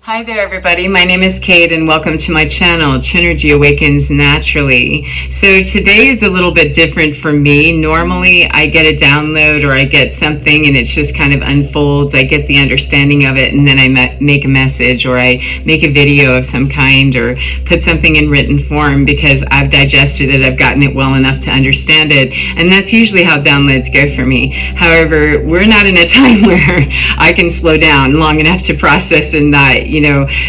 Hi there everybody, my name is Kate and welcome to my channel, Chinergy Awakens Naturally. So today is a little bit different for me. Normally I get a download or I get something and it just kind of unfolds. I get the understanding of it and then I make a message or I make a video of some kind or put something in written form because I've digested it, I've gotten it well enough to understand it, and that's usually how downloads go for me. However, we're not in a time where I can slow down long enough to process and not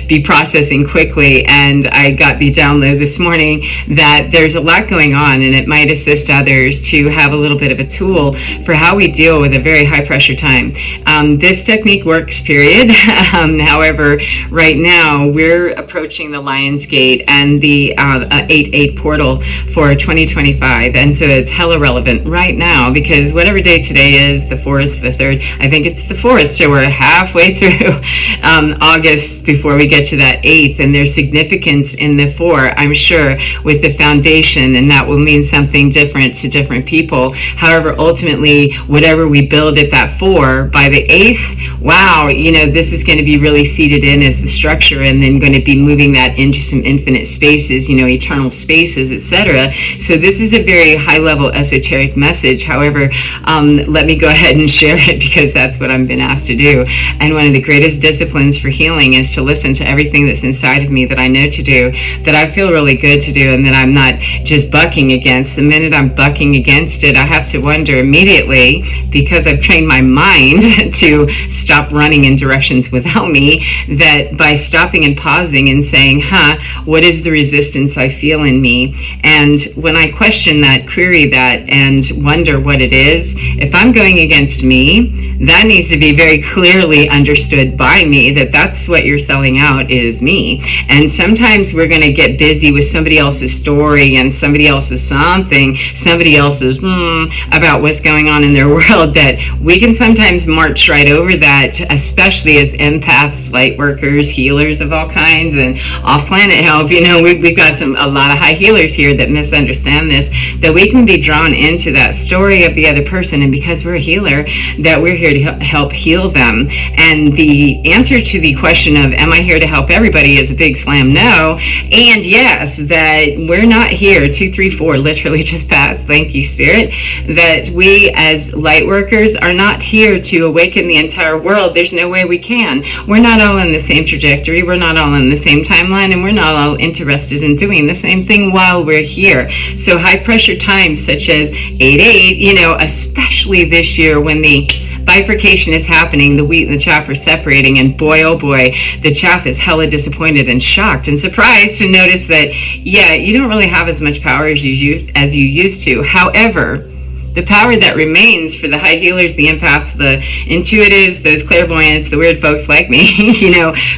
be processing quickly. And I got the download this morning that there's a lot going on and it might assist others to have a little bit of a tool for how we deal with a very high pressure time. This technique works, period. However, right now we're approaching the Lion's Gate and the 8/8 portal for 2025, and so it's hella relevant right now because whatever day today is, the 4th, the 3rd, I think it's the 4th, so we're halfway through August before we get to that 8th, and there's significance in the 4, I'm sure, with the foundation, and that will mean something different to different people. However, ultimately, whatever we build at that 4, by the 8th, wow, this is going to be really seated in as the structure, and then going to be moving that into some infinite spaces, eternal spaces, etc. So this is a very high-level esoteric message. However, let me go ahead and share it because that's what I've been asked to do. And one of the greatest disciplines for healing is to listen to everything that's inside of me that I know to do, that I feel really good to do, and that I'm not just bucking against. The minute I'm bucking against it, I have to wonder immediately, because I've trained my mind to stop running in directions without me, that by stopping and pausing and saying, what is the resistance I feel in me? And when I question that, query that, and wonder what it is, if I'm going against me, that needs to be very clearly understood by me, that that's what you're selling out is me. And sometimes we're going to get busy with somebody else's story and somebody else's something, somebody else's about what's going on in their world, that we can sometimes march right over that, especially as empaths, light workers, healers of all kinds, and off-planet help. We've got a lot of high healers here that misunderstand this, that we can be drawn into that story of the other person, and because we're a healer, that we're here to help heal them. And the answer to the question of, am I here to help everybody, is a big slam no. And yes, that we're not here, 2, 3, 4 literally just passed, thank you Spirit, that we as light workers are not here to awaken the entire world. There's no way we can. We're not all in the same trajectory, we're not all in the same timeline, and we're not all interested in doing the same thing while we're here. So high pressure times such as 8/8, especially this year when the bifurcation is happening, the wheat and the chaff are separating, and boy oh boy, the chaff is hella disappointed and shocked and surprised to notice that, you don't really have as much power as you used to. However, the power that remains for the high healers, the empaths, the intuitives, those clairvoyants, the weird folks like me,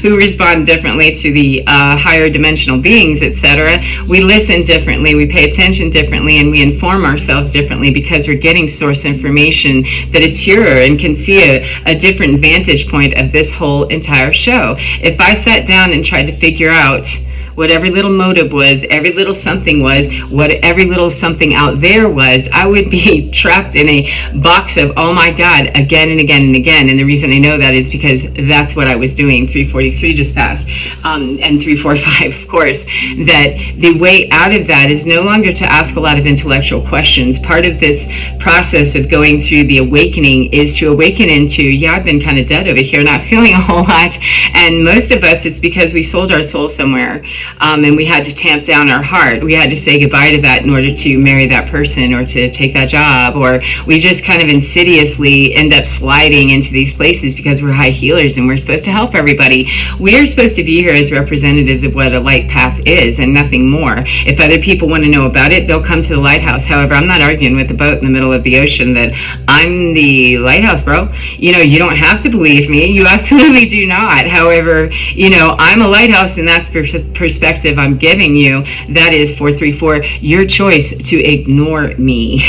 who respond differently to the higher dimensional beings, etc. We listen differently, we pay attention differently, and we inform ourselves differently because we're getting source information that is purer and can see a different vantage point of this whole entire show. If I sat down and tried to figure out what every little motive was, every little something was, what every little something out there was, I would be trapped in a box of, oh my God, again and again and again. And the reason I know that is because that's what I was doing. 343 just passed, and 345, of course. That the way out of that is no longer to ask a lot of intellectual questions. Part of this process of going through the awakening is to awaken into, I've been kind of dead over here, not feeling a whole lot. And most of us, it's because we sold our soul somewhere. And we had to tamp down our heart. We had to say goodbye to that in order to marry that person or to take that job, or we just kind of insidiously end up sliding into these places because we're high healers and we're supposed to help everybody. We are supposed to be here as representatives of what a light path is and nothing more. If other people want to know about it, they'll come to the lighthouse. However, I'm not arguing with the boat in the middle of the ocean that I'm the lighthouse, bro. You don't have to believe me. You absolutely do not. However, I'm a lighthouse, and that's perspective I'm giving you. That is 434, your choice to ignore me.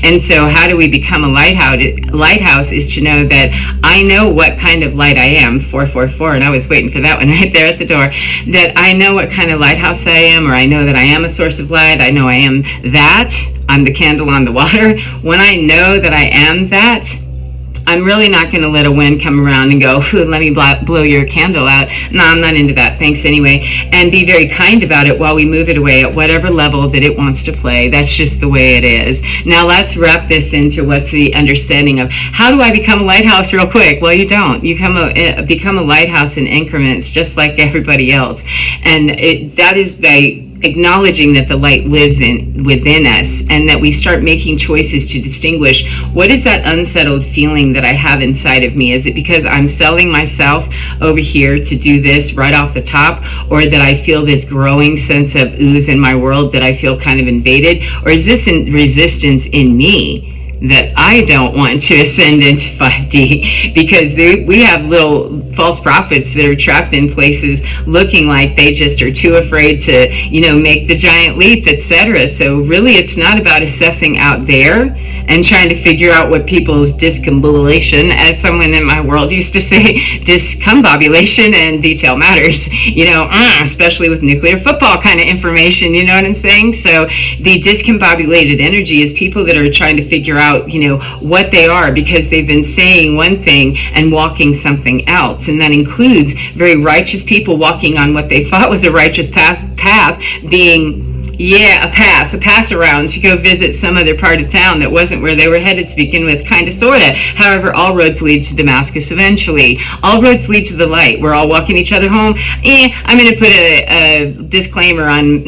And so how do we become a lighthouse? Lighthouse is to know that I know what kind of light I am, 444, and I was waiting for that one right there at the door, that I know what kind of lighthouse I am, or I know that I am a source of light. I know I am that. I'm the candle on the water. When I know that I am that, I'm really not going to let a wind come around and go, let me blow your candle out. No, I'm not into that. Thanks anyway. And be very kind about it while we move it away at whatever level that it wants to play. That's just the way it is. Now let's wrap this into what's the understanding of how do I become a lighthouse real quick? Well, you don't. You become a lighthouse in increments, just like everybody else. And that is by acknowledging that the light lives within us, and that we start making choices to distinguish what is that unsettled feeling that I have inside of me. Is it because I'm selling myself over here to do this right off the top, or that I feel this growing sense of ooze in my world that I feel kind of invaded, or is this resistance in me that I don't want to ascend into 5D, because we have little false prophets that are trapped in places looking like they just are too afraid to, make the giant leap, etc. So really it's not about assessing out there and trying to figure out what people's discombobulation, as someone in my world used to say, discombobulation and detail matters, especially with nuclear football kind of information, you know what I'm saying? So the discombobulated energy is people that are trying to figure out, what they are, because they've been saying one thing and walking something else. And that includes very righteous people walking on what they thought was a righteous path being a pass around to go visit some other part of town that wasn't where they were headed to begin with, kind of, sort of. However, all roads lead to Damascus eventually. All roads lead to the light. We're all walking each other home. I'm going to put a disclaimer on,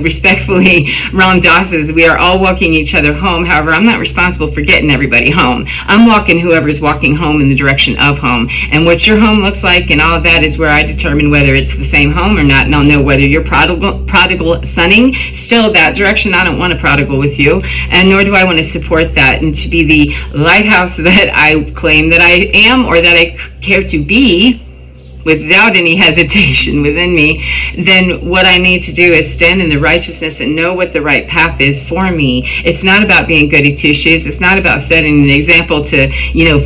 respectfully, Ron Doss's. We are all walking each other home. However, I'm not responsible for getting everybody home. I'm walking whoever's walking home in the direction of home. And what your home looks like and all of that is where I determine whether it's the same home or not, and I'll know whether you're prodigal sonning still that direction. I don't want to prodigal with you, and nor do I want to support that. And to be the lighthouse that I claim that I am, or that I care to be, without any hesitation within me, then what I need to do is stand in the righteousness and know what the right path is for me. It's not about being goody two-shoes. It's not about setting an example to,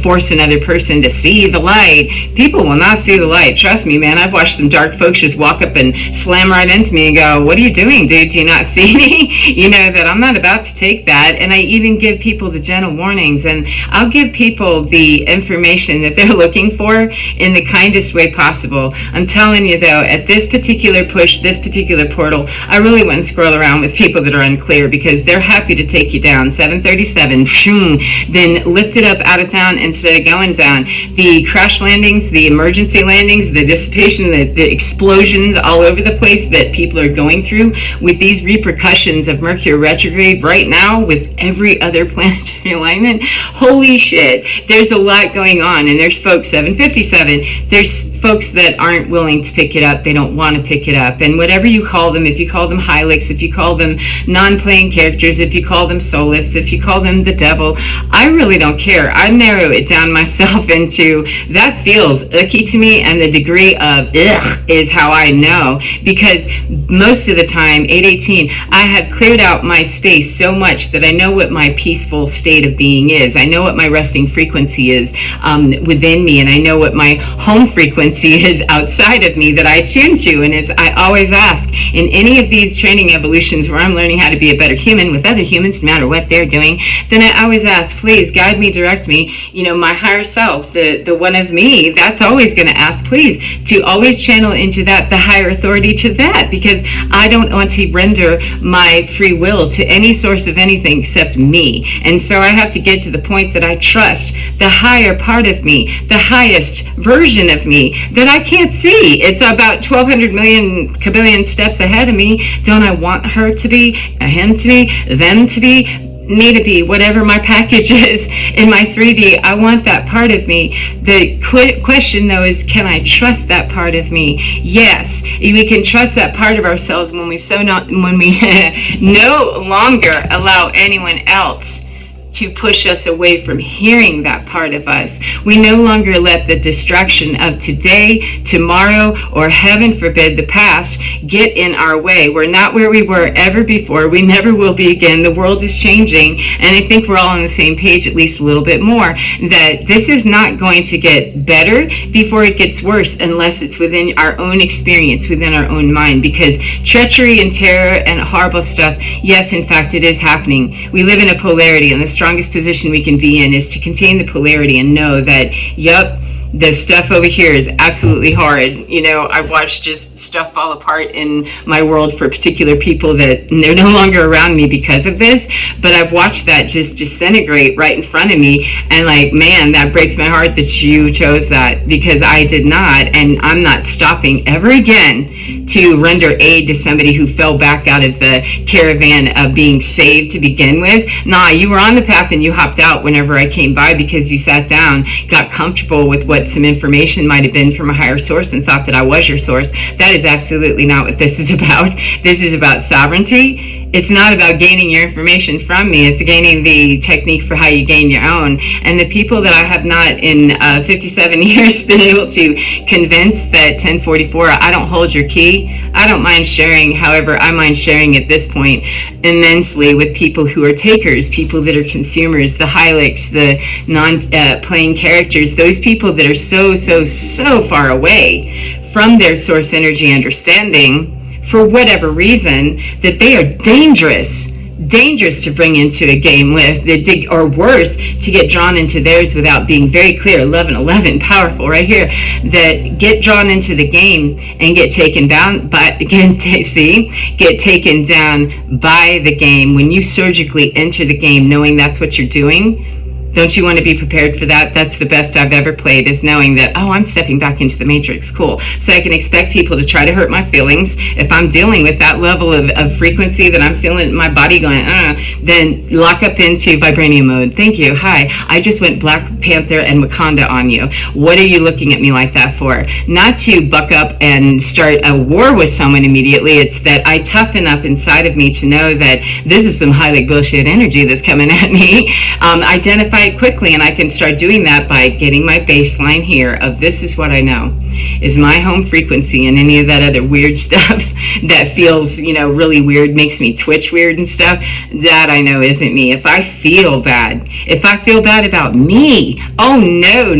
force another person to see the light. People will not see the light. Trust me, man. I've watched some dark folks just walk up and slam right into me and go, what are you doing, dude? Do you not see me? That I'm not about to take that. And I even give people the gentle warnings, and I'll give people the information that they're looking for in the kindest way possible. I'm telling you though, at this particular push, this particular portal, I really wouldn't scroll around with people that are unclear, because they're happy to take you down. 737, then lift it up out of town instead of going down. The crash landings, the emergency landings, the dissipation, the explosions all over the place that people are going through with these repercussions of Mercury retrograde right now with every other planetary alignment. Holy shit, there's a lot going on. And there's folks, 757, there's folks that aren't willing to pick it up. They don't want to pick it up. And whatever you call them, if you call them Hylics, if you call them non-playing characters, if you call them soulless, if you call them the devil, I really don't care. I narrow it down myself into that feels icky to me, and the degree of ugh is how I know, because most of the time, 818, I have cleared out my space so much that I know what my peaceful state of being is. I know what my resting frequency is within me, and I know what my home frequency is outside of me that I tune to. And as I always ask in any of these training evolutions where I'm learning how to be a better human with other humans, no matter what they're doing, then I always ask, please guide me, direct me. My higher self, the one of me, that's always going to ask, please, to always channel into that, the higher authority to that, because I don't want to render my free will to any source of anything except me. And so I have to get to the point that I trust the higher part of me, the highest version of me that I can't see. It's about 1,200 million kabillion steps ahead of me. Don't I want her to be, him to be, them to be, me to be, whatever my package is in my 3D? I want that part of me. The question though is, can I trust that part of me? Yes, we can trust that part of ourselves when we no longer allow anyone else to push us away from hearing that part of us. We no longer let the distraction of today, tomorrow, or heaven forbid, the past get in our way. We're not where we were ever before. We never will be again. The world is changing, and I think we're all on the same page, at least a little bit more, that this is not going to get better before it gets worse unless it's within our own experience, within our own mind, because treachery and terror and horrible stuff, yes, in fact, it is happening. We live in a polarity, and the strongest position we can be in is to contain the polarity and know that, yep, the stuff over here is absolutely hard. You know, I've watched just stuff fall apart in my world for particular people that they're no longer around me because of this, but I've watched that just disintegrate right in front of me, and like, man, that breaks my heart that you chose that, because I did not, and I'm not stopping ever again to render aid to somebody who fell back out of the caravan of being saved to begin with. Nah, you were on the path and you hopped out whenever I came by because you sat down, got comfortable with what some information might have been from a higher source and thought that I was your source. That is absolutely not what this is about. This is about sovereignty. It's not about gaining your information from me. It's gaining the technique for how you gain your own. And the people that I have not in 57 years been able to convince that 1044, I don't hold your key. I don't mind sharing. However, I mind sharing at this point immensely with people who are takers, people that are consumers, the Hylics, the non-playing characters, those people that are so far away from their source energy understanding, for whatever reason, that they are dangerous to bring into a game with, or worse, to get drawn into theirs without being very clear. 1111, powerful right here, that get drawn into the game and get taken down by, get taken down by the game. When you surgically enter the game knowing that's what you're doing, don't you want to be prepared for that? That's the best I've ever played, is knowing that, oh, I'm stepping back into the matrix. Cool. So I can expect people to try to hurt my feelings. If I'm dealing with that level of frequency that I'm feeling my body going, then lock up into vibranium mode. Thank you. Hi. I just went Black Panther and Wakanda on you. What are you looking at me like that for? Not to buck up and start a war with someone immediately. It's that I toughen up inside of me to know that this is some highly bullshit energy that's coming at me. Identify quickly, and I can start doing that by getting my baseline here of, this is what I know is my home frequency, and any of that other weird stuff that feels, really weird, makes me twitch weird and stuff, that I know isn't me. If I feel bad about me, oh no,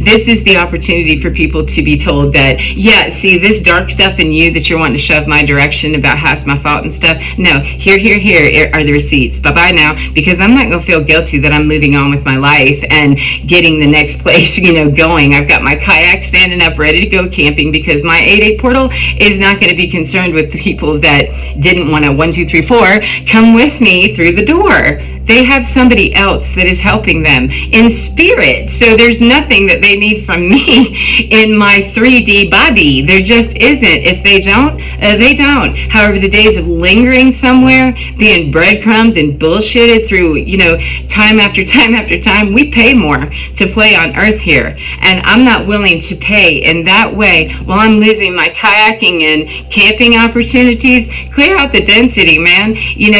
this is the opportunity for people to be told that, yeah, see, this dark stuff in you that you're wanting to shove my direction about how's my fault and stuff, no, here are the receipts, bye-bye now, because I'm not going to feel guilty that I'm moving on with my life and getting the next place, going. I've got my kayak standing up ready to go camping, because my 8-8 portal is not going to be concerned with the people that didn't want to 1, 2, 3, 4 come with me through the door. They have somebody else that is helping them in spirit. So there's nothing that they need from me in my 3D body. There just isn't. If they don't, they don't. However, the days of lingering somewhere, being breadcrumbed and bullshitted through, time after time, we pay more to play on Earth here. And I'm not willing to pay in that way while I'm losing my kayaking and camping opportunities. Clear out the density, man.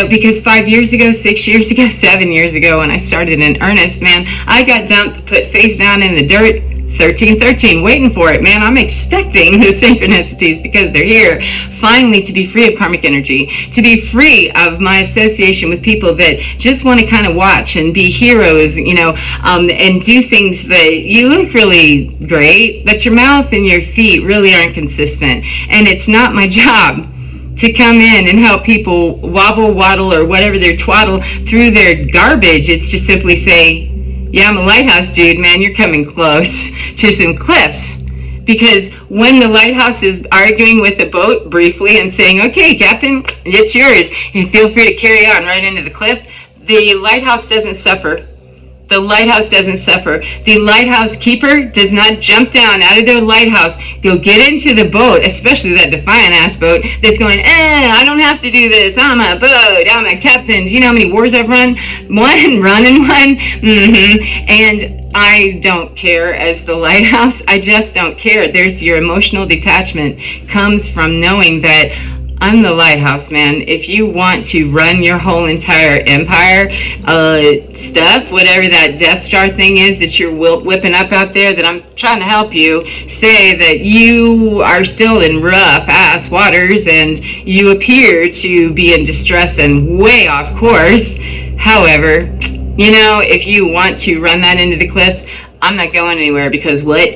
Because 5 years ago, 6 years ago, 7 years ago, when I started in earnest, man, I got dumped, put face down in the dirt, 1313, waiting for it, man. I'm expecting the synchronicities because they're here. Finally, to be free of karmic energy, to be free of my association with people that just want to kind of watch and be heroes, and do things that you look really great, but your mouth and your feet really aren't consistent. And it's not my job to come in and help people wobble, waddle, or whatever their twaddle through their garbage. It's to simply say, yeah, I'm a lighthouse dude, man, you're coming close to some cliffs. Because when the lighthouse is arguing with the boat briefly and saying, okay, Captain, it's yours, and feel free to carry on right into the cliff, the lighthouse doesn't suffer. The lighthouse doesn't suffer. The lighthouse keeper does not jump down out of their lighthouse, go get into the boat, especially that defiant-ass boat that's going, I don't have to do this. I'm a boat. I'm a captain. Do you know how many wars I've run? Running one. And I don't care as the lighthouse. I just don't care. There's your emotional detachment comes from knowing that I'm the lighthouse, man. If you want to run your whole entire empire, stuff, whatever that Death Star thing is that you're whipping up out there, that I'm trying to help you, say that you are still in rough ass waters and you appear to be in distress and way off course. However, if you want to run that into the cliffs, I'm not going anywhere, because what?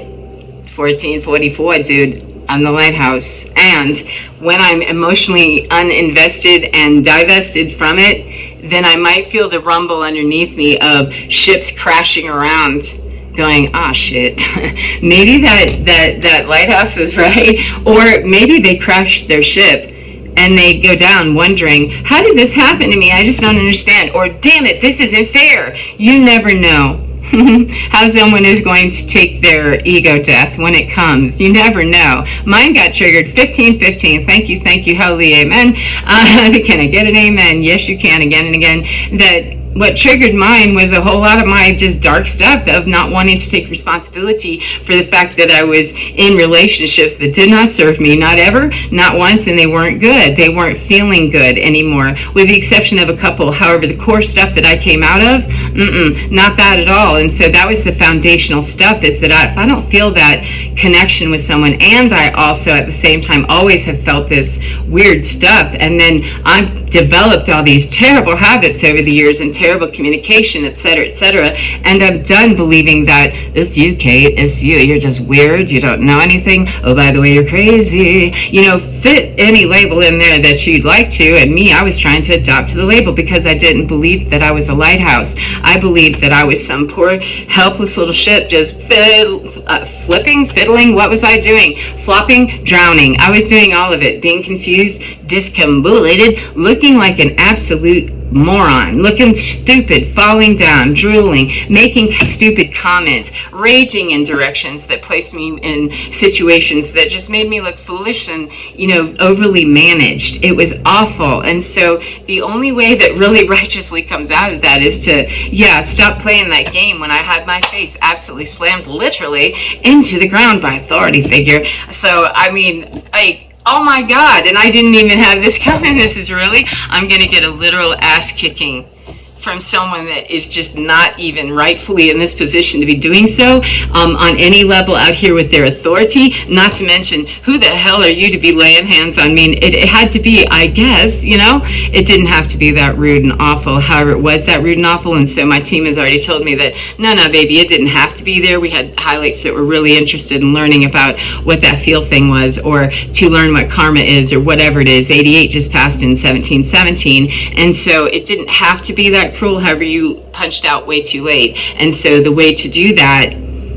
1444, dude. I'm the lighthouse. And when I'm emotionally uninvested and divested from it, then I might feel the rumble underneath me of ships crashing around, going, ah, shit, maybe that lighthouse was right. Or maybe they crashed their ship and they go down wondering, how did this happen to me? I just don't understand. Or, damn it, this isn't fair. You never know how someone is going to take their ego death when it comes. You never know. Mine got triggered 1515. Thank you, hallelujah, amen. Can I get an amen? Yes, you can, again and again. That what triggered mine was a whole lot of my just dark stuff of not wanting to take responsibility for the fact that I was in relationships that did not serve me, not ever, not once, and they weren't good. They weren't feeling good anymore, with the exception of a couple. However, the core stuff that I came out of, not that at all. And so that was the foundational stuff, is that if I don't feel that connection with someone, and I also at the same time always have felt this weird stuff, and then I've developed all these terrible habits over the years and terrible communication, etc., and I'm done believing that it's you, Kate, it's you, you're just weird, you don't know anything, oh, by the way, you're crazy, fit any label in there that you'd like to. And me, I was trying to adopt to the label because I didn't believe that I was a lighthouse. I believed that I was some poor helpless little ship just flipping, fiddling. What was I doing? Flopping, drowning. I was doing all of it, being confused, discombobulated, looking like an absolute moron, looking stupid, falling down, drooling, making stupid comments, raging in directions that placed me in situations that just made me look foolish and, overly managed. It was awful. And so the only way that really righteously comes out of that is to, stop playing that game when I had my face absolutely slammed literally into the ground by authority figure. So, oh my God, and I didn't even have this coming. This is really, I'm going to get a literal ass kicking from someone that is just not even rightfully in this position to be doing so on any level out here with their authority, not to mention, who the hell are you to be laying hands on me? It had to be, I guess, it didn't have to be that rude and awful. However, it was that rude and awful, and so my team has already told me that, no, baby, it didn't have to be there. We had highlights that were really interested in learning about what that feel thing was, or to learn what karma is, or whatever it is. 88 just passed in 1717, and so it didn't have to be that cruel. However, you punched out way too late. And so the way to do that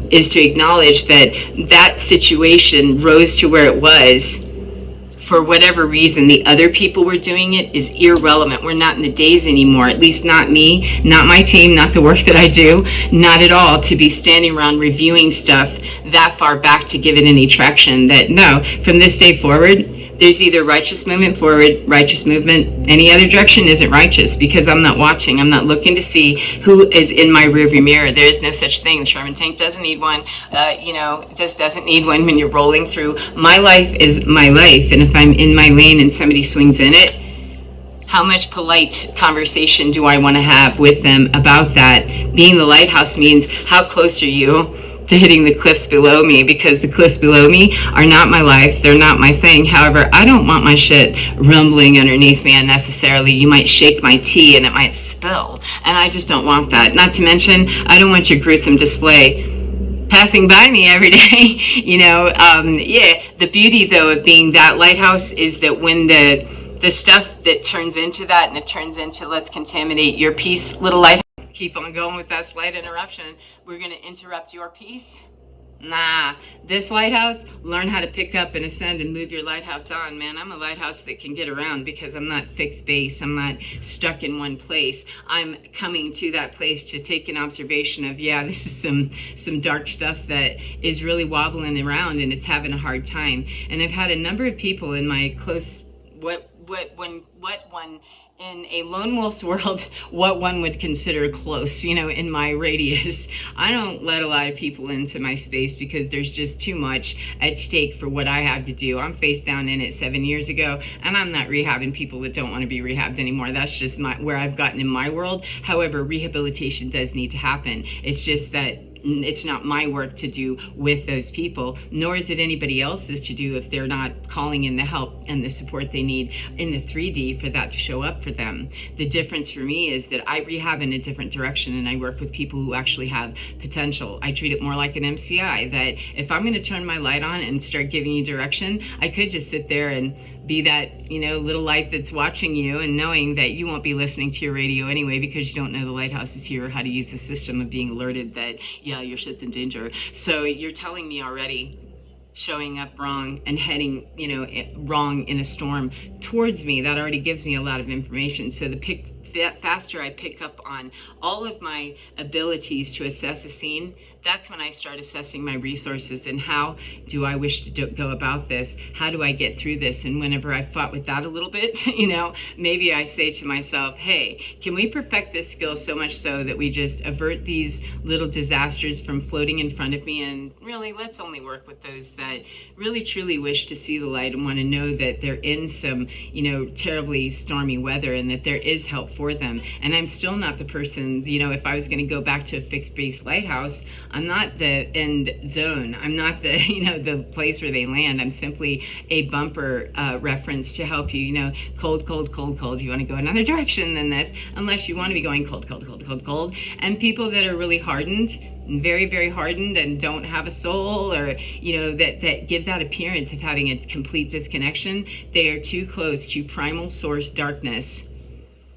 is to acknowledge that situation rose to where it was for whatever reason. The other people were doing it is irrelevant. We're not in the days anymore, at least not me, not my team, not the work that I do, not at all, to be standing around reviewing stuff that far back to give it any traction. That no, from this day forward, there's either righteous movement forward, righteous movement any other direction isn't righteous, because I'm not watching. I'm not looking to see who is in my rearview mirror. There is no such thing. Sherman Tank doesn't need one. Just doesn't need one when you're rolling through. My life is my life, and if I'm in my lane and somebody swings in it, how much polite conversation do I want to have with them about that? Being the lighthouse means, how close are you to hitting the cliffs below me? Because the cliffs below me are not my life, they're not my thing. However, I don't want my shit rumbling underneath me unnecessarily. You might shake my tea and it might spill, and I just don't want that. Not to mention, I don't want your gruesome display passing by me every day. The beauty though of being that lighthouse is that when the stuff that turns into that, and it turns into, let's contaminate your peace, little lighthouse, keep on going with that slight interruption, we're going to interrupt your peace. Nah, this lighthouse, learn how to pick up and ascend and move your lighthouse on, man. I'm a lighthouse that can get around because I'm not fixed base. I'm not stuck in one place. I'm coming to that place to take an observation of, this is some dark stuff that is really wobbling around and it's having a hard time. And I've had a number of people in my close, what one in a lone wolf's world, what one would consider close, in my radius. I don't let a lot of people into my space because there's just too much at stake for what I have to do. I'm face down in it 7 years ago, and I'm not rehabbing people that don't want to be rehabbed anymore. That's just where I've gotten in my world. However, rehabilitation does need to happen. It's just that It's not my work to do with those people, nor is it anybody else's to do if they're not calling in the help and the support they need in the 3D for that to show up for them. The difference for me is that I rehab in a different direction, and I work with people who actually have potential. I treat it more like an MCI, that if I'm going to turn my light on and start giving you direction, I could just sit there and be that, little light that's watching you and knowing that you won't be listening to your radio anyway because you don't know the lighthouse is here or how to use the system of being alerted that, yeah, your shit's in danger. So you're telling me already, showing up wrong and heading, wrong in a storm towards me, that already gives me a lot of information. So the faster I pick up on all of my abilities to assess a scene, that's when I start assessing my resources and how do I wish to go about this? How do I get through this? And whenever I fought with that a little bit, maybe I say to myself, hey, can we perfect this skill so much so that we just avert these little disasters from floating in front of me? And really, let's only work with those that really truly wish to see the light and want to know that they're in some, terribly stormy weather and that there is help for them. And I'm still not the person, if I was going to go back to a fixed base lighthouse, I'm not the end zone. I'm not the, the place where they land. I'm simply a bumper reference to help you, cold, cold, cold, cold. You want to go another direction than this, unless you want to be going cold, cold, cold, cold, cold. And people that are really hardened, very, very hardened and don't have a soul, or, that give that appearance of having a complete disconnection, they are too close to primal source darkness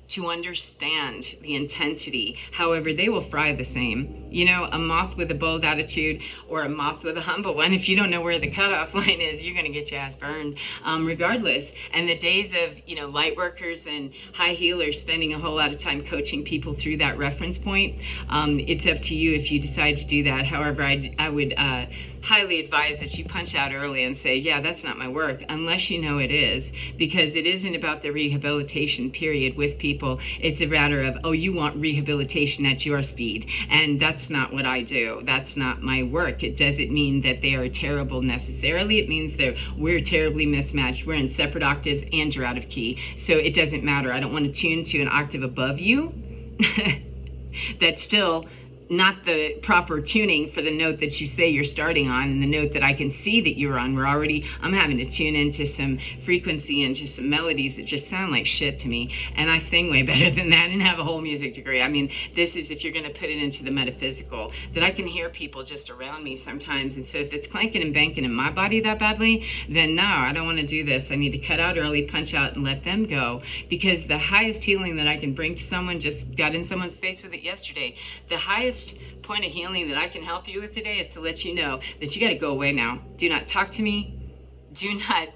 to understand the intensity. However, they will fry the same. A moth with a bold attitude or a moth with a humble one, if you don't know where the cutoff line is, you're going to get your ass burned regardless. And the days of, light workers and high healers spending a whole lot of time coaching people through that reference point, it's up to you if you decide to do that. However, I would highly advise that you punch out early and say, yeah, that's not my work, unless you know it is, because it isn't about the rehabilitation period with people. It's a matter of, oh, you want rehabilitation at your speed, and that's not what I do. That's not my work. It doesn't mean that they are terrible necessarily. It means that we're terribly mismatched. We're in separate octaves and you're out of key. So it doesn't matter. I don't want to tune to an octave above you. That's still not the proper tuning for the note that you say you're starting on and the note that I can see that you're on. I'm having to tune into some frequency, into some melodies that just sound like shit to me. And I sing way better than that and have a whole music degree. I mean, this is if you're going to put it into the metaphysical, that I can hear people just around me sometimes. And so if it's clanking and banking in my body that badly, then no, I don't want to do this. I need to cut out early, punch out, and let them go. Because the highest healing that I can bring to someone, just got in someone's face with it yesterday, the highest point of healing that I can help you with today is to let you know that you got to go away now. Do not talk to me. Do not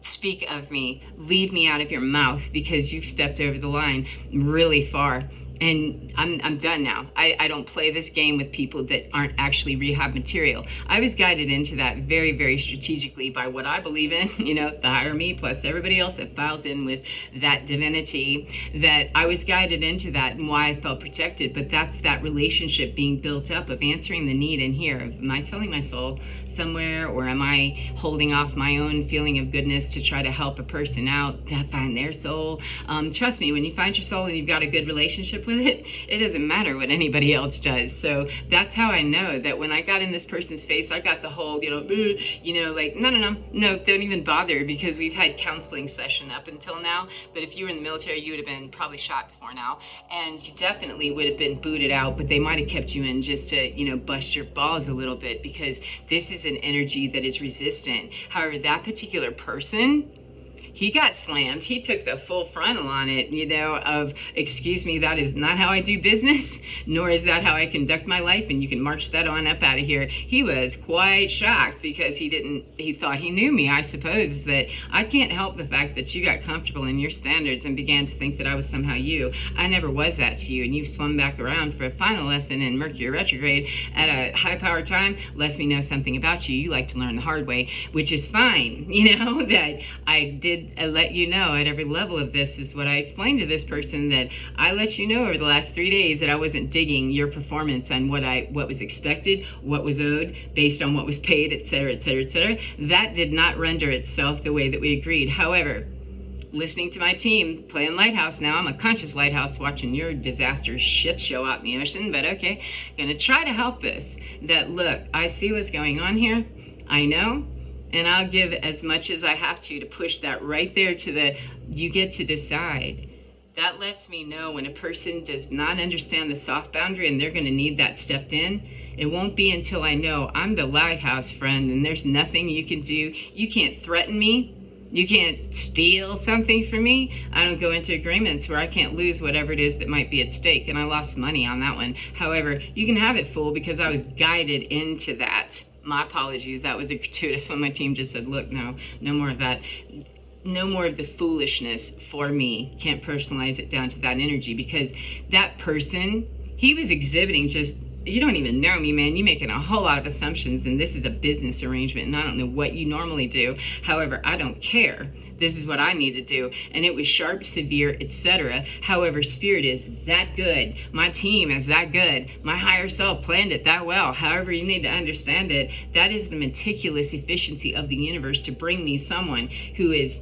speak of me. Leave me out of your mouth, because you've stepped over the line really far. And I'm done now. I don't play this game with people that aren't actually rehab material. I was guided into that very, very strategically by what I believe in, the higher me plus everybody else that files in with that divinity, that I was guided into that and why I felt protected. But that's that relationship being built up of answering the need in here. Am I selling my soul somewhere, or am I holding off my own feeling of goodness to try to help a person out to find their soul? Trust me, when you find your soul and you've got a good relationship with it, it doesn't matter what anybody else does. So that's how I know that when I got in this person's face, I got the whole, like, no, don't even bother, because we've had counseling session up until now. But if you were in the military, you would have been probably shot before now, and you definitely would have been booted out, but they might have kept you in just to, bust your balls a little bit, because this is an energy that is resistant. However, that particular person, he got slammed. He took the full frontal on it, of, excuse me, that is not how I do business, nor is that how I conduct my life, and you can march that on up out of here. He was quite shocked, because he thought he knew me, I suppose, that I can't help the fact that you got comfortable in your standards and began to think that I was somehow you. I never was that to you, and you've swum back around for a final lesson in Mercury retrograde at a high power time. Lets me know something about you. You like to learn the hard way, which is fine, that I did let you know at every level of this is what I explained to this person, that I let you know over the last 3 days that I wasn't digging your performance on what was expected, what was owed, based on what was paid, etc., etc., etc. That did not render itself the way that we agreed. However, listening to my team playing lighthouse. Now I'm a conscious lighthouse watching your disaster shit show out in the ocean, but okay, gonna try to help this. That look, I see what's going on here, I know, and I'll give as much as I have to push that right there to the, you get to decide. That lets me know when a person does not understand the soft boundary and they're gonna need that stepped in. It won't be until I know I'm the lighthouse friend and there's nothing you can do. You can't threaten me. You can't steal something from me. I don't go into agreements where I can't lose whatever it is that might be at stake. And I lost money on that one. However, you can have it, fool, because I was guided into that. My apologies. That was a gratuitous when my team just said, look, no more of that. No more of the foolishness for me. Can't personalize it down to that energy, because that person, he was exhibiting just, you don't even know me, man. You're making a whole lot of assumptions, and this is a business arrangement, and I don't know what you normally do. However, I don't care. This is what I need to do. And it was sharp, severe, etc. However, spirit is that good. My team is that good. My higher self planned it that well. However you need to understand it, that is the meticulous efficiency of the universe to bring me someone who is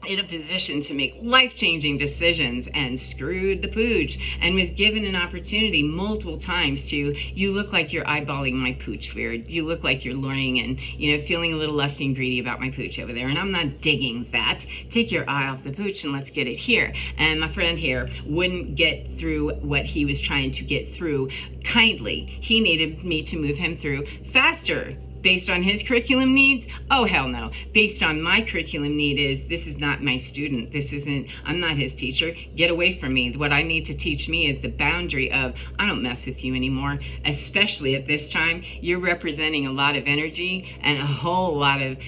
in a position to make life-changing decisions, and screwed the pooch, and was given an opportunity multiple times to, you look like you're eyeballing my pooch weird. You look like you're luring and, you know, feeling a little lusty and greedy about my pooch over there, and I'm not digging that. Take your eye off the pooch and let's get it here. And my friend here wouldn't get through what he was trying to get through kindly. He needed me to move him through faster. Based on his curriculum needs? Oh, hell no. Based on my curriculum need is, this is not my student. This isn't, I'm not his teacher. Get away from me. What I need to teach me is the boundary of, I don't mess with you anymore. Especially at this time, you're representing a lot of energy and a whole lot of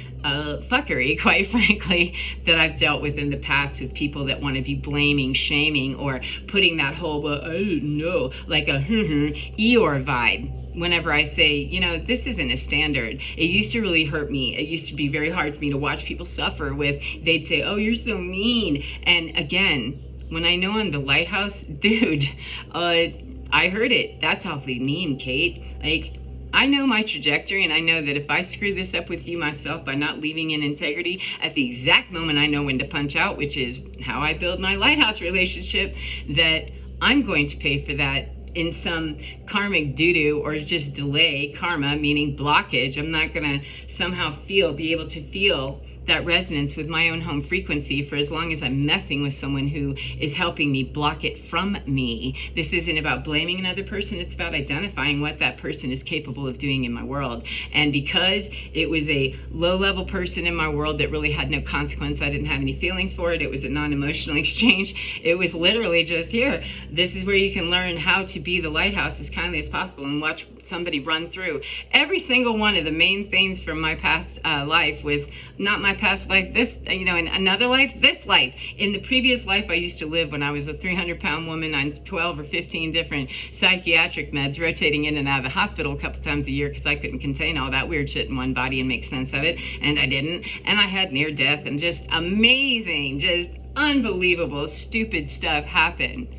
fuckery, quite frankly, that I've dealt with in the past with people that want to be blaming, shaming, or putting that whole, well, I don't know, like a Eeyore vibe. Whenever I say, you know, this isn't a standard. It used to really hurt me. It used to be very hard for me to watch people suffer with, they'd say, oh, you're so mean. And again, when I know I'm the lighthouse, dude, I heard it. That's awfully mean, Kate. Like, I know my trajectory, and I know that if I screw this up with you myself by not leaving in integrity, at the exact moment I know when to punch out, which is how I build my lighthouse relationship, that I'm going to pay for that in some karmic doo-doo, or just delay, karma, meaning blockage. I'm not gonna somehow be able to feel that resonance with my own home frequency for as long as I'm messing with someone who is helping me block it from me. This isn't about blaming another person, it's about identifying what that person is capable of doing in my world. And because it was a low-level person in my world that really had no consequence, I didn't have any feelings for it, it was a non-emotional exchange, it was literally just, here, this is where you can learn how to be the lighthouse as kindly as possible, and watch somebody run through every single one of the main themes from my past life with, not my past life, this, you know, in another life, this life. In the previous life I used to live when I was a 300-pound woman on 12 or 15 different psychiatric meds, rotating in and out of the hospital a couple times a year because I couldn't contain all that weird shit in one body and make sense of it, and I didn't. And I had near death and just amazing, just unbelievable, stupid stuff happen.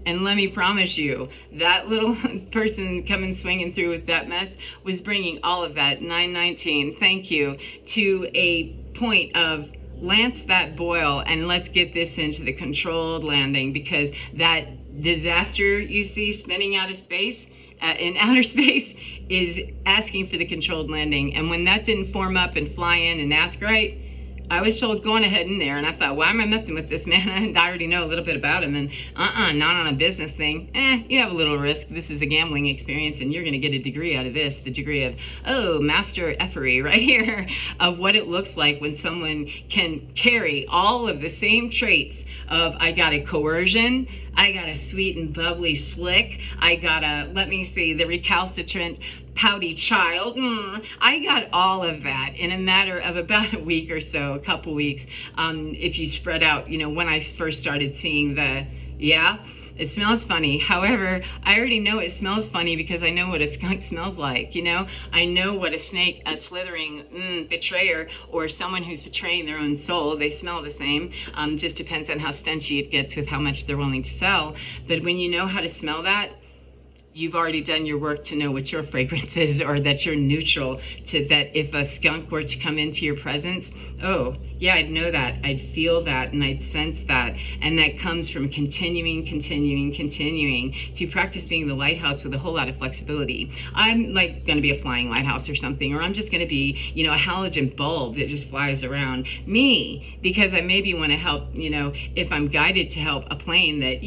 And let me promise you, that little person coming swinging through with that mess was bringing all of that, 919, thank you, to a point of, lance that boil and let's get this into the controlled landing, because that disaster you see spinning out of space, in outer space, is asking for the controlled landing. And when that didn't form up and fly in and ask right, I was told going ahead in there, and I thought, why am I messing with this man? I already know a little bit about him, and not on a business thing. You have a little risk. This is a gambling experience, and you're going to get a degree out of this, the degree of, oh, master effery right here, of what it looks like when someone can carry all of the same traits of, I got a coercion, I got a sweet and bubbly slick, I got a, let me see, the recalcitrant pouty child. I got all of that in a matter of about a week or so, a couple weeks. If you spread out, you know, when I first started seeing the, yeah, it smells funny. However, I already know it smells funny because I know what a skunk smells like, you know? I know what a snake, a slithering betrayer, or someone who's betraying their own soul, they smell the same. Just depends on how stenchy it gets with how much they're willing to sell. But when you know how to smell that, you've already done your work to know what your fragrance is, or that you're neutral to that. If a skunk were to come into your presence, oh yeah, I'd know that, I'd feel that, and I'd sense that. And that comes from continuing to practice being the lighthouse with a whole lot of flexibility. I'm like going to be a flying lighthouse or something, or I'm just going to be, you know, a halogen bulb that just flies around me, because I maybe want to help, you know, if I'm guided to help a plane that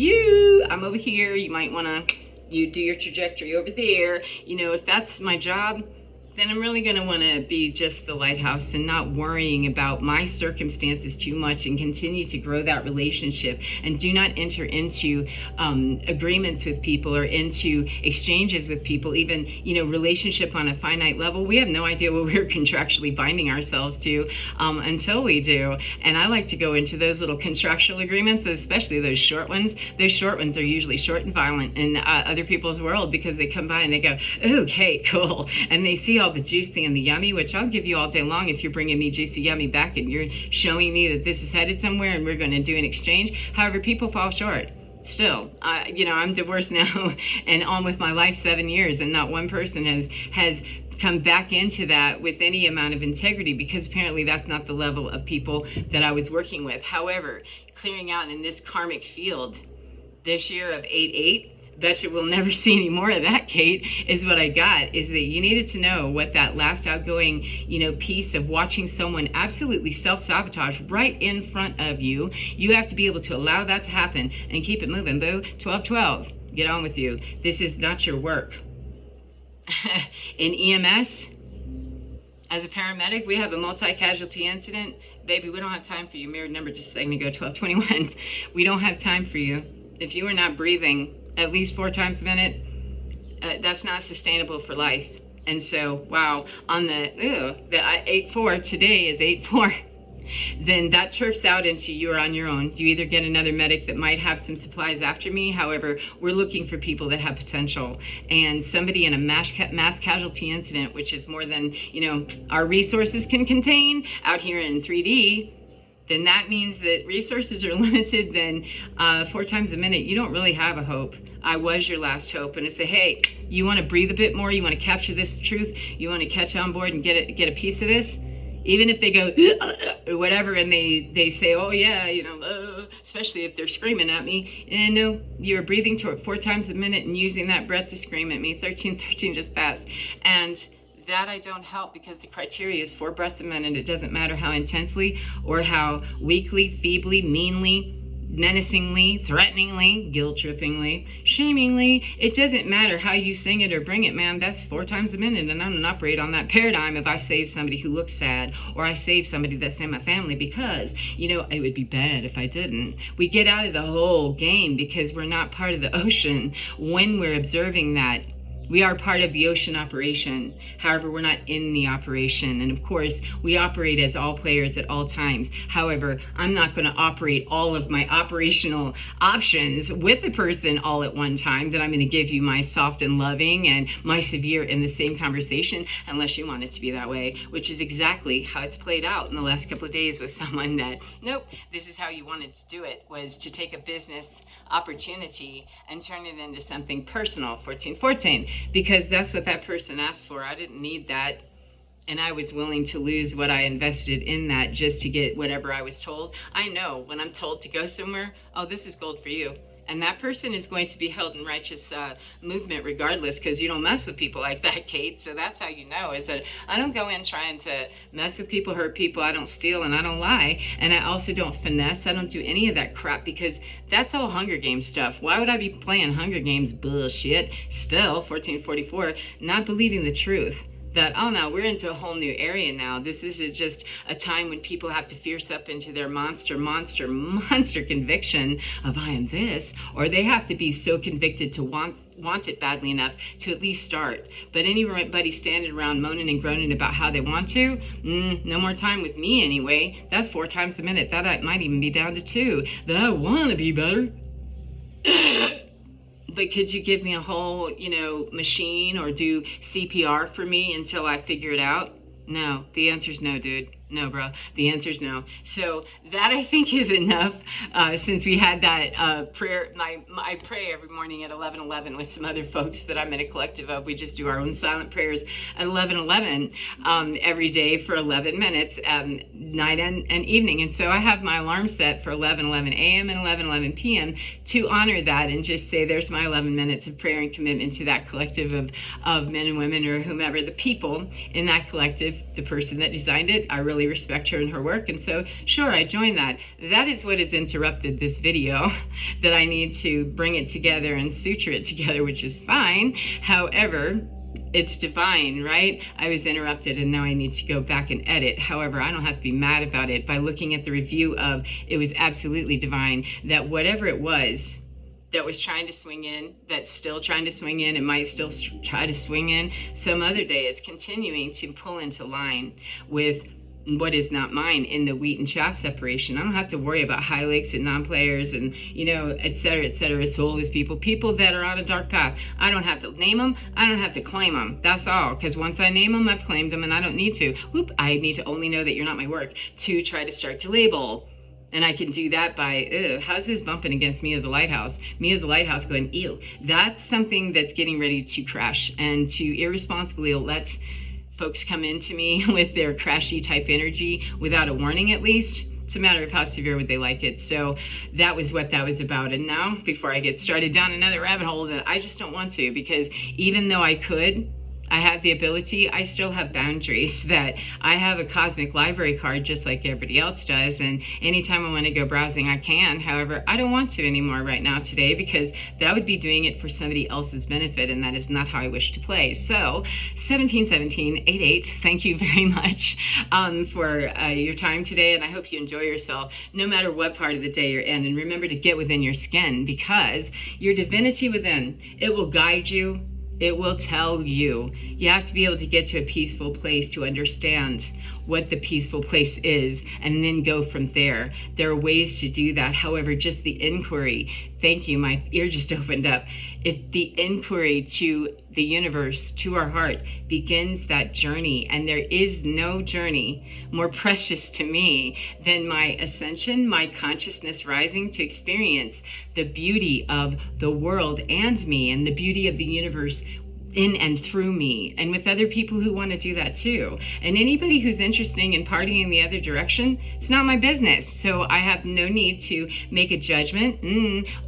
I'm over here, you might want to, you do your trajectory over there. You know, if that's my job, then I'm really going to want to be just the lighthouse and not worrying about my circumstances too much, and continue to grow that relationship, and do not enter into agreements with people or into exchanges with people, even, you know, relationship on a finite level. We have no idea what we're contractually binding ourselves to until we do. And I like to go into those little contractual agreements, especially those short ones. Those short ones are usually short and violent in other people's world, because they come by and they go, okay, cool. And they see all the juicy and the yummy, which I'll give you all day long if you're bringing me juicy yummy back and you're showing me that this is headed somewhere and we're going to do an exchange. However, people fall short still. You know, I'm divorced now and on with my life 7 years, and not one person has come back into that with any amount of integrity, because apparently that's not the level of people that I was working with. However, clearing out in this karmic field this year of 8-8, bet you we'll never see any more of that, Kate, is what I got, is that you needed to know what that last outgoing, you know, piece of watching someone absolutely self-sabotage right in front of you. You have to be able to allow that to happen and keep it moving, boo. 12-12, get on with you. This is not your work. In EMS, as a paramedic, we have a multi-casualty incident. Baby, we don't have time for you. Mirrored number just a second ago, 1221. We don't have time for you. If you are not breathing at least 4 times a minute, that's not sustainable for life. And so, wow, on the 8-4, today is 8-4, then that turfs out into you're on your own. You either get another medic that might have some supplies after me. However, we're looking for people that have potential. And somebody in a mass casualty incident, which is more than, you know, our resources can contain out here in 3D, then that means that resources are limited. Then 4 times a minute, you don't really have a hope. I was your last hope. And I say, hey, you want to breathe a bit more? You want to capture this truth? You want to catch on board and get a piece of this? Even if they go or whatever, and they say, oh yeah, you know, especially if they're screaming at me, and no, you're breathing 4 times a minute and using that breath to scream at me. 13 just passed. And that I don't help, because the criteria is 4 breaths a minute. It doesn't matter how intensely or how weakly, feebly, meanly, menacingly, threateningly, guilt-trippingly, shamingly. It doesn't matter how you sing it or bring it, man. That's 4 times a minute, and I don't operate on that paradigm if I save somebody who looks sad, or I save somebody that's in my family, because, you know, it would be bad if I didn't. We get out of the whole game because we're not part of the ocean when we're observing that. We are part of the ocean operation. However, we're not in the operation. And of course, we operate as all players at all times. However, I'm not going to operate all of my operational options with the person all at one time, that I'm going to give you my soft and loving and my severe in the same conversation, unless you want it to be that way, which is exactly how it's played out in the last couple of days with someone that, nope, this is how you wanted to do it, was to take a business opportunity and turn it into something personal. 1414. Because that's what that person asked for. I didn't need that, and I was willing to lose what I invested in that just to get whatever I was told. I know when I'm told to go somewhere, oh, this is gold for you. And that person is going to be held in righteous movement regardless, because you don't mess with people like that, Kate. So that's how you know, is that I don't go in trying to mess with people, hurt people. I don't steal, and I don't lie. And I also don't finesse. I don't do any of that crap, because that's all Hunger Games stuff. Why would I be playing Hunger Games bullshit? Still, 1444, not believing the truth. That, oh no, we're into a whole new area now. This is just a time when people have to fierce up into their monster conviction of I am this, or they have to be so convicted to want it badly enough to at least start. But anybody standing around moaning and groaning about how they want to, no more time with me anyway. That's 4 times a minute. That might even be down to 2. That I want to be better. But could you give me a whole, you know, machine or do CPR for me until I figure it out? No, the answer's no, dude. No, bro. The answer is no. So that I think is enough. Since we had that prayer, I pray every morning at 11:11 with some other folks that I'm in a collective of. We just do our own silent prayers at 11:11 every day for 11 minutes, night and evening. And so I have my alarm set for 11:11 a.m. and 11:11 p.m. to honor that and just say there's my 11 minutes of prayer and commitment to that collective of men and women or whomever, the people in that collective, the person that designed it. I really respect her and her work, and so sure, I joined that. That is what has interrupted this video, that I need to bring it together and suture it together, which is fine. However, it's divine, right? I was interrupted and now I need to go back and edit. However, I don't have to be mad about it. By looking at the review of it was absolutely divine, that whatever it was that was trying to swing in, that's still trying to swing in, it might still try to swing in some other day, it's continuing to pull into line with what is not mine in the wheat and chaff separation. I don't have to worry about highlights and non-players and, you know, et cetera, soulless people that are on a dark path. I don't have to name them. I don't have to claim them. That's all. Because once I name them, I've claimed them and I don't need to. Whoop, I need to only know that you're not my work to try to start to label. And I can do that by, how's this bumping against me as a lighthouse? Me as a lighthouse going, ew. That's something that's getting ready to crash and to irresponsibly let folks come into me with their crashy type energy without a warning at least. It's a matter of how severe would they like it. So that was what that was about. And now, before I get started down another rabbit hole that I just don't want to, because even though I could, I have the ability, I still have boundaries, that I have a cosmic library card just like everybody else does, and anytime I want to go browsing I can. However, I don't want to anymore right now today, because that would be doing it for somebody else's benefit, and that is not how I wish to play. So 171788, thank you very much for your time today, and I hope you enjoy yourself no matter what part of the day you're in. And remember to get within your skin, because your divinity within, it will guide you. It will tell you. You have to be able to get to a peaceful place to understand what the peaceful place is, and then go from there. There are ways to do that. However, just the inquiry, thank you, my ear just opened up. If the inquiry to the universe, to our heart, begins that journey, and there is no journey more precious to me than my ascension, my consciousness rising to experience the beauty of the world and me, and the beauty of the universe in and through me, and with other people who want to do that too. And anybody who's interested in partying the other direction, it's not my business. So I have no need to make a judgment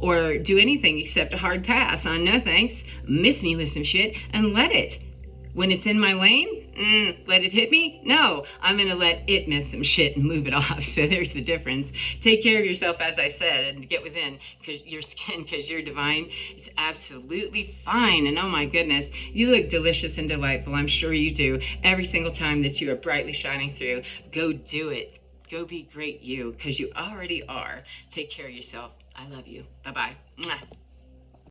or do anything except a hard pass on no thanks, miss me with some shit, and let it. When it's in my lane, let it hit me? No, I'm going to let it miss some shit and move it off. So there's the difference. Take care of yourself, as I said, and get within your skin, because you're divine. It's absolutely fine. And oh my goodness, you look delicious and delightful. I'm sure you do. Every single time that you are brightly shining through, go do it. Go be great you, because you already are. Take care of yourself. I love you. Bye-bye.